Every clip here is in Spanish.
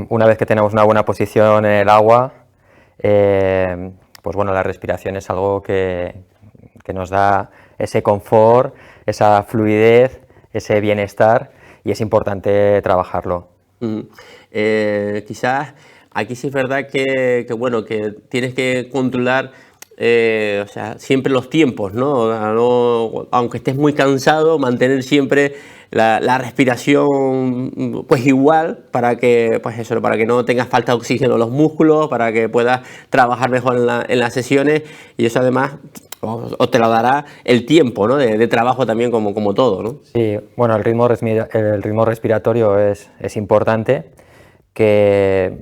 Una vez que tenemos una buena posición en el agua, pues bueno, la respiración es algo que nos da ese confort, esa fluidez, ese bienestar, y es importante trabajarlo. Quizás aquí sí es verdad bueno, que tienes que controlar o sea, siempre los tiempos, ¿no? Aunque estés muy cansado, mantener siempre la respiración pues igual para que, pues eso, para que no tengas falta de oxígeno en los músculos, para que puedas trabajar mejor en las sesiones, y eso además o te lo dará el tiempo, ¿no? de trabajo también, como todo, ¿no? Sí, bueno, el ritmo respiratorio es importante, que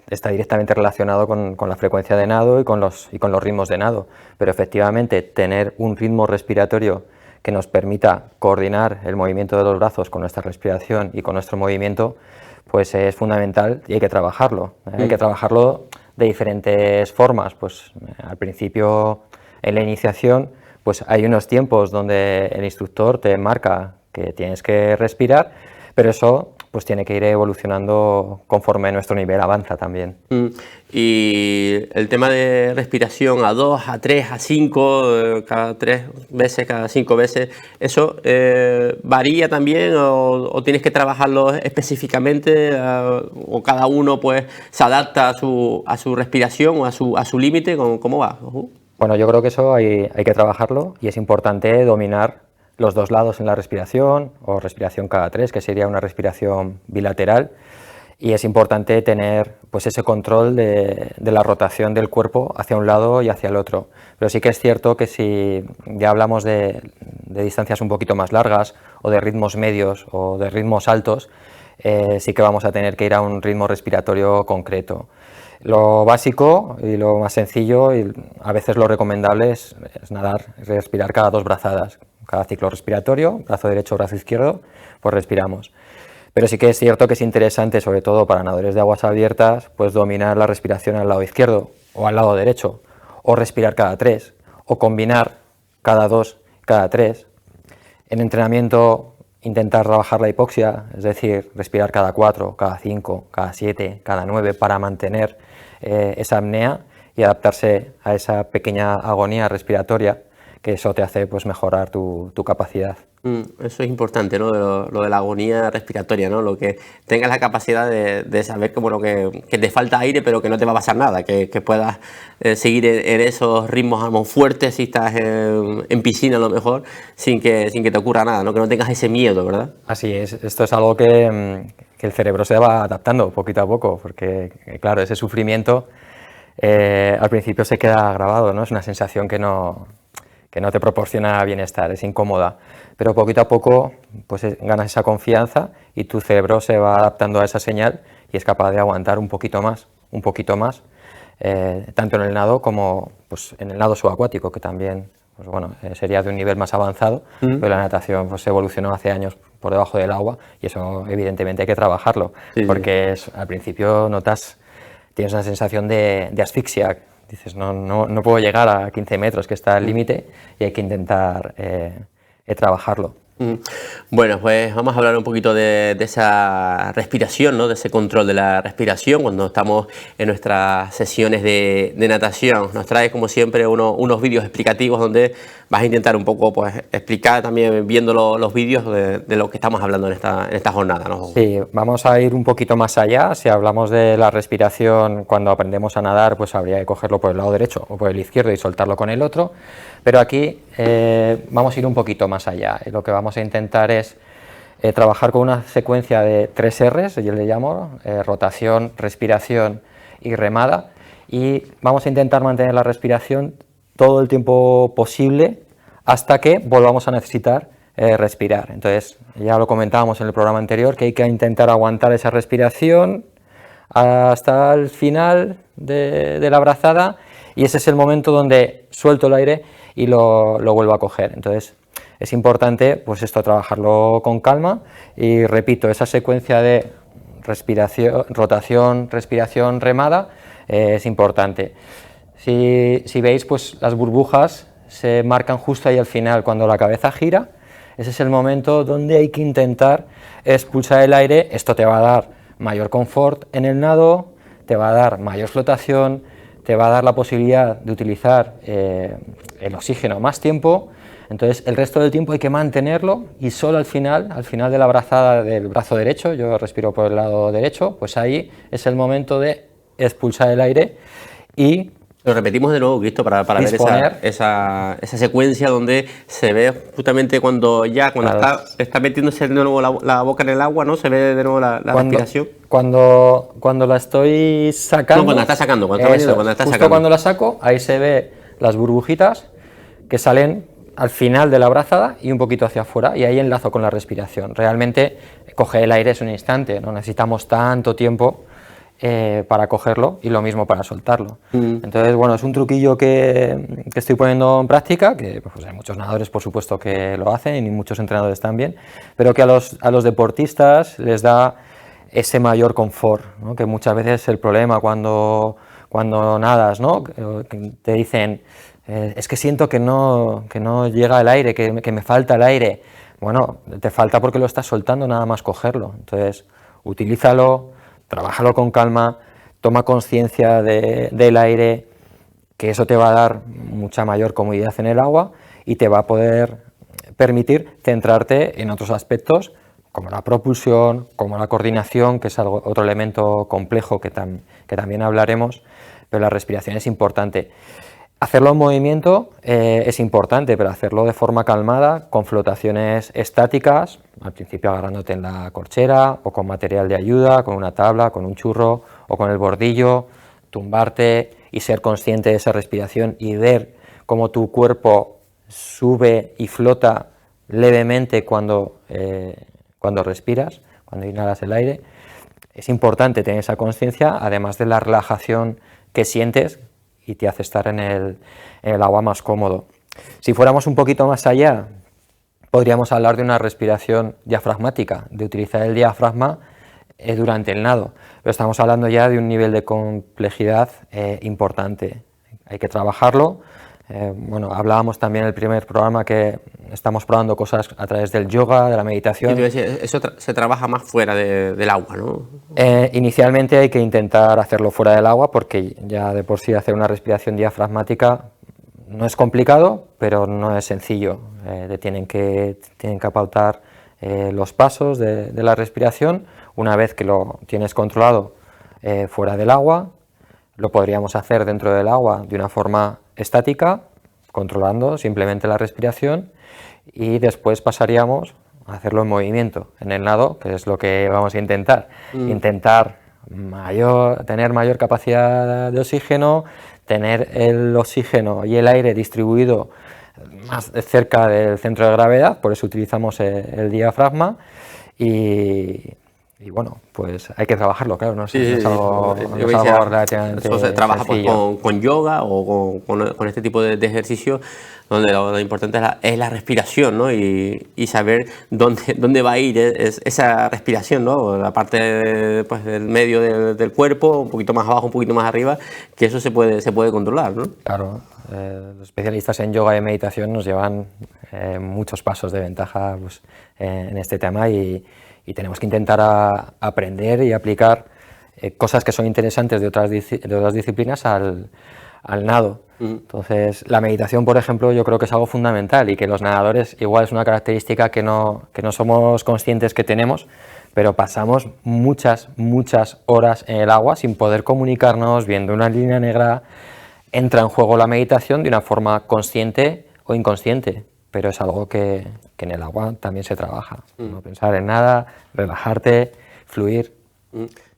está directamente relacionado con la frecuencia de nado y con los ritmos de nado, pero efectivamente tener un ritmo respiratorio que nos permita coordinar el movimiento de los brazos con nuestra respiración y con nuestro movimiento, pues es fundamental y hay que trabajarlo. Hay que trabajarlo de diferentes formas. Pues al principio, en la iniciación, pues hay unos tiempos donde el instructor te marca que tienes que respirar, pero eso pues tiene que ir evolucionando conforme nuestro nivel avanza también. Y el tema de respiración a 2, a 3, a 5, cada 3 veces, cada 5 veces, ¿eso varía también o tienes que trabajarlo específicamente o cada uno pues se adapta a su respiración o a su límite? ¿Cómo va? Bueno, yo creo que eso hay que trabajarlo, y es importante dominar los dos lados en la respiración, o respiración cada 3, que sería una respiración bilateral, y es importante tener pues ese control de la rotación del cuerpo hacia un lado y hacia el otro. Pero sí que es cierto que si ya hablamos de distancias un poquito más largas, o de ritmos medios o de ritmos altos, sí que vamos a tener que ir a un ritmo respiratorio concreto. Lo básico y lo más sencillo, y a veces lo recomendable, es nadar, respirar cada 2 brazadas. Cada ciclo respiratorio, brazo derecho, brazo izquierdo, pues respiramos. Pero sí que es cierto que es interesante, sobre todo para nadadores de aguas abiertas, pues dominar la respiración al lado izquierdo o al lado derecho, o respirar cada 3, o combinar cada 2, cada 3. En entrenamiento, intentar trabajar la hipoxia, es decir, respirar cada 4, cada 5, cada 7, cada 9, para mantener esa apnea y adaptarse a esa pequeña agonía respiratoria, que eso te hace pues mejorar tu capacidad. Eso es importante, ¿no? Lo de la agonía respiratoria, ¿no? Lo que tengas la capacidad de saber que, bueno, que te falta aire, pero que no te va a pasar nada, que puedas seguir en esos ritmos fuertes si estás en piscina a lo mejor, sin que te ocurra nada, ¿no? Que no tengas ese miedo, ¿verdad? Así es, esto es algo que el cerebro se va adaptando poquito a poco, porque claro, ese sufrimiento al principio se queda grabado, ¿no? Es una sensación que no te proporciona bienestar, es incómoda, pero poquito a poco pues ganas esa confianza y tu cerebro se va adaptando a esa señal y es capaz de aguantar un poquito más, tanto en el nado como pues, en el nado subacuático, que también pues, bueno, sería de un nivel más avanzado, pero la natación pues, evolucionó hace años por debajo del agua, y eso evidentemente hay que trabajarlo, porque al principio tienes una sensación de asfixia. Dices, no puedo llegar a 15 metros, que está al límite, y hay que intentar trabajarlo. Bueno, pues vamos a hablar un poquito de esa respiración, ¿no? De ese control de la respiración cuando estamos en nuestras sesiones de natación. Nos trae, como siempre, unos vídeos explicativos donde vas a intentar un poco pues, explicar también, viendo los vídeos, de lo que estamos hablando en esta jornada, ¿no? Sí, vamos a ir un poquito más allá. Si hablamos de la respiración cuando aprendemos a nadar, pues habría que cogerlo por el lado derecho o por el izquierdo y soltarlo con el otro, pero aquí vamos a ir un poquito más allá, y lo que vamos a intentar es trabajar con una secuencia de 3 R's, yo le llamo rotación, respiración y remada, y vamos a intentar mantener la respiración todo el tiempo posible hasta que volvamos a necesitar respirar. Entonces, ya lo comentábamos en el programa anterior, que hay que intentar aguantar esa respiración hasta el final de la brazada, y ese es el momento donde suelto el aire y lo vuelvo a coger. Entonces, es importante pues esto, trabajarlo con calma, y repito, esa secuencia de respiración, rotación, respiración, remada, es importante. Si veis, pues las burbujas se marcan justo ahí al final, cuando la cabeza gira. Ese es el momento donde hay que intentar expulsar el aire. Esto te va a dar mayor confort en el nado, te va a dar mayor flotación, te va a dar la posibilidad de utilizar el oxígeno más tiempo. Entonces el resto del tiempo hay que mantenerlo y solo al final de la brazada del brazo derecho, yo respiro por el lado derecho, pues ahí es el momento de expulsar el aire y... Lo repetimos de nuevo, Cristo, para ver esa secuencia donde se ve justamente cuando está metiéndose de nuevo la boca en el agua, ¿no? Se ve de nuevo la respiración. Cuando la estoy sacando... No, cuando la está sacando, cuando la saco, ahí se ve las burbujitas que salen al final de la brazada y un poquito hacia afuera, y ahí enlazo con la respiración. Realmente coger el aire es un instante, no necesitamos tanto tiempo para cogerlo y lo mismo para soltarlo. Entonces, bueno, es un truquillo que estoy poniendo en práctica, que pues, hay muchos nadadores por supuesto que lo hacen y muchos entrenadores también, pero que a los deportistas les da ese mayor confort, ¿no? Que muchas veces es el problema cuando nadas, ¿no? Que te dicen, es que siento que no llega el aire, que me falta el aire. Bueno, te falta porque lo estás soltando nada más cogerlo. Entonces, utilízalo, trabájalo con calma, toma conciencia del aire, que eso te va a dar mucha mayor comodidad en el agua y te va a poder permitir centrarte en otros aspectos como la propulsión, como la coordinación, que es otro elemento complejo que también hablaremos, pero la respiración es importante. Hacerlo en movimiento es importante, pero hacerlo de forma calmada, con flotaciones estáticas, al principio agarrándote en la corchera o con material de ayuda, con una tabla, con un churro o con el bordillo, tumbarte y ser consciente de esa respiración y ver cómo tu cuerpo sube y flota levemente cuando respiras, cuando inhalas el aire. Es importante tener esa conciencia, además de la relajación que sientes y te hace estar en el agua más cómodo. Si fuéramos un poquito más allá, podríamos hablar de una respiración diafragmática, de utilizar el diafragma durante el nado, pero estamos hablando ya de un nivel de complejidad importante. Hay que trabajarlo. Bueno, hablábamos también en el primer programa que estamos probando cosas a través del yoga, de la meditación. Eso se trabaja más fuera del agua, ¿no? Inicialmente hay que intentar hacerlo fuera del agua porque ya de por sí hacer una respiración diafragmática no es complicado, pero no es sencillo. Tienen que pautar los pasos de la respiración. Una vez que lo tienes controlado fuera del agua, lo podríamos hacer dentro del agua de una forma estática, controlando simplemente la respiración, y después pasaríamos a hacerlo en movimiento, en el nado, que es lo que vamos a intentar. Intentar tener mayor capacidad de oxígeno, tener el oxígeno y el aire distribuido más cerca del centro de gravedad, por eso utilizamos el diafragma y bueno, pues hay que trabajarlo, claro, no es algo relativamente eso se trabaja sencillo. con yoga o con este tipo de ejercicio, donde lo importante es la respiración, ¿no? Y saber dónde va a ir esa respiración, ¿no? La parte pues, del medio del cuerpo, un poquito más abajo, un poquito más arriba, que eso se puede controlar, ¿no? Claro, los especialistas en yoga y meditación nos llevan muchos pasos de ventaja pues, en este tema y tenemos que intentar aprender y aplicar cosas que son interesantes de otras disciplinas al nado. Entonces, la meditación, por ejemplo, yo creo que es algo fundamental y que los nadadores igual es una característica que no somos conscientes que tenemos, pero pasamos muchas horas en el agua sin poder comunicarnos, viendo una línea negra. Entra en juego la meditación de una forma consciente o inconsciente, pero es algo que en el agua también se trabaja. No pensar en nada, relajarte, fluir.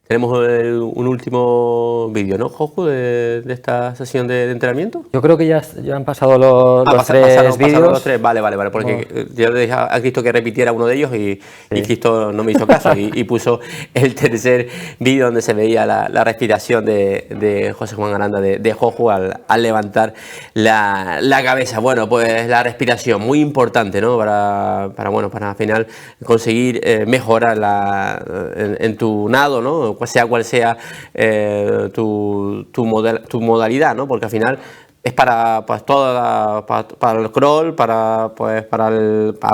Tenemos un último vídeo, ¿no, Jojo, de esta sesión de entrenamiento? Yo creo que ya han pasado los tres vídeos. Vale, porque yo le dije a Cristo que repitiera uno de ellos y Cristo no me hizo caso y puso el tercer vídeo donde se veía la respiración de José Juan Aranda, de Jojo al levantar la cabeza. Bueno, pues la respiración, muy importante, ¿no? Para al final conseguir mejorar en tu nado, ¿no? Sea cual sea tu modalidad, ¿no? Porque al final es para pues para el crawl, para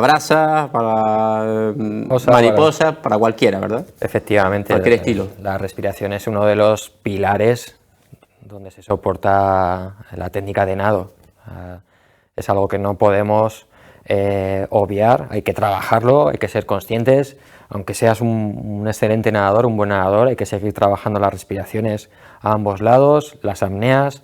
brasas, para mariposas, para cualquiera, ¿verdad? Efectivamente. Cualquier estilo. La respiración es uno de los pilares donde se soporta la técnica de nado. Es algo que no podemos obviar, hay que trabajarlo, hay que ser conscientes. Aunque seas un excelente nadador, un buen nadador, hay que seguir trabajando las respiraciones a ambos lados, las apneas,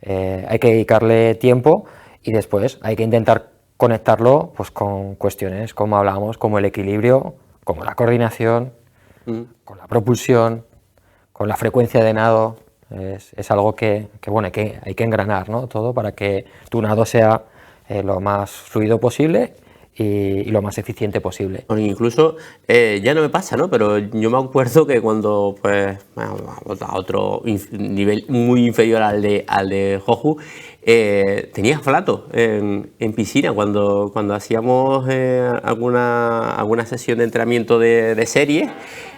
hay que dedicarle tiempo y después hay que intentar conectarlo pues, con cuestiones, como hablábamos, como el equilibrio, como la coordinación, con la propulsión, con la frecuencia de nado. Es algo que bueno, hay que engranar, ¿no? Todo para que tu nado sea lo más fluido posible y lo más eficiente posible. Bueno, incluso ya no me pasa, ¿no? Pero yo me acuerdo que cuando, pues, a otro nivel muy inferior al de Joju, tenía flato en piscina cuando hacíamos alguna sesión de entrenamiento de serie.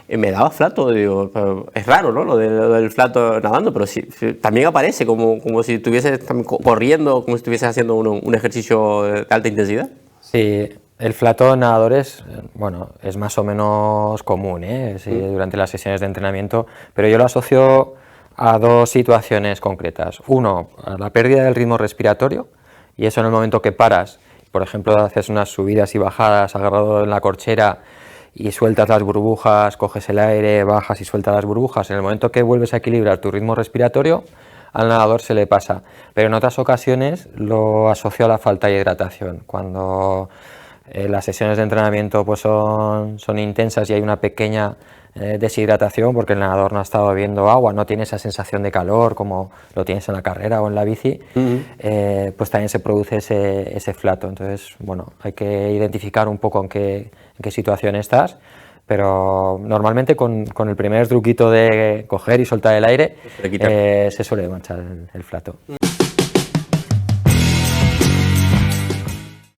Me daba flato, digo, es raro, ¿no? Lo del flato nadando, pero sí, también aparece como si estuvieses corriendo, como si estuvieses haciendo un ejercicio de alta intensidad. Sí, el flato en nadadores, bueno, es más o menos común, sí, durante las sesiones de entrenamiento, pero yo lo asocio a dos situaciones concretas. Uno, a la pérdida del ritmo respiratorio, y eso en el momento que paras, por ejemplo, haces unas subidas y bajadas agarrado en la corchera y sueltas las burbujas, coges el aire, bajas y sueltas las burbujas. En el momento que vuelves a equilibrar tu ritmo respiratorio, al nadador se le pasa. Pero en otras ocasiones lo asocio a la falta de hidratación. Cuando las sesiones de entrenamiento pues son intensas y hay una pequeña deshidratación porque el nadador no ha estado bebiendo agua, no tiene esa sensación de calor como lo tienes en la carrera o en la bici, pues también se produce ese flato. Entonces, bueno, hay que identificar un poco en qué situación estás, pero normalmente con el primer truquito de coger y soltar el aire se suele marchar el flato.